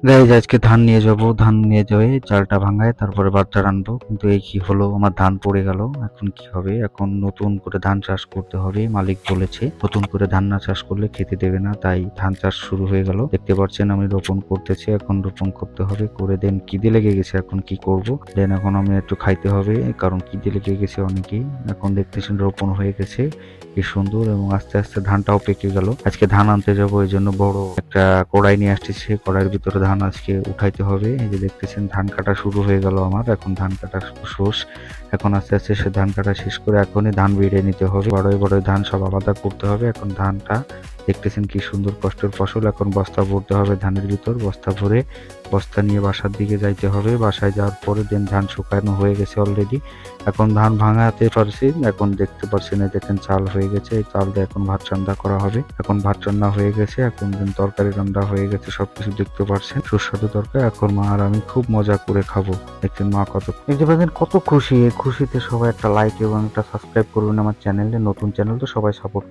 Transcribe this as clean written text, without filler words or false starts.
Guys আজকে ধান নিয়ে যাব, ধান নিয়ে যাবে চালটা ভাঙায় তারপরে ভাতটা রানবো। কিন্তু এই কি হলো, আমার ধান পড়ে গেল। এখন কি হবে? এখন নতুন করে ধান চাষ করতে হবে। মালিক বলেছে নতুন করে ধান না চাষ করলে খেতে দেবে না, তাই ধান চাষ শুরু হয়ে গেল। দেখতে পাচ্ছেন আমি রোপণ করতেছি, এখন রোপণ করতে হবে। করে দেন খিদে লেগে গেছে, এখন কি করব? দেন এখন আমি একটু খাইতে হবে, কারণ খিদে লেগে গেছে অনেকেই। এখন দেখতেছেন রোপণ হয়ে গেছে কি সুন্দর, এবং আস্তে আস্তে ধানটাও পেকে গেল। আজকে ধান আনতে যাবো, এই জন্য বড় একটা কড়াই নিয়ে আসছি। সেই কড়াইয়ের ভিতরে ধান আজকে উঠাইতে হবে। এই যে দেখতেছেন ধান কাটা শুরু হয়ে গেল আমার, এখন ধান কাটা শেষ। এখন আস্তে আস্তে সে ধান কাটা শেষ করে এখনই ধান বেড়ে নিতে হবে। বড়ই বড়ই ধান সব আলাদা করতে হবে। এখন ধানটা দেখতেছেন কি সুন্দর কষ্টের ফসল। এখন বস্তা ভরতে হবে ধানের ভিতর, বস্তা ভরে বস্তা নিয়ে বাসার দিকে যাইতে হবে। বাসায় যাওয়ার পরে দেন ধান শুকানো হয়ে গেছে অলরেডি। এখন ধান ভাঙাতে পারছি, এখন দেখতে পাচ্ছেন এই দেখেন চাল হয়ে গেছে। এই চাল দিয়ে এখন ভাত রান্না করা হবে। এখন ভাত রান্না হয়ে গেছে, এখন দেন তরকারি রান্না হয়ে গেছে, সবকিছু দেখতে পাচ্ছেন সুস্বাদু তরকারি। এখন মা আর আমি খুব মজা করে খাবো। দেখছেন মা কত দেখতে পাচ্ছেন কত খুশি। এই খুশিতে সবাই একটা লাইক এবং একটা সাবস্ক্রাইব করবেন আমার চ্যানেলে, নতুন চ্যানেল তো সবাই সাপোর্ট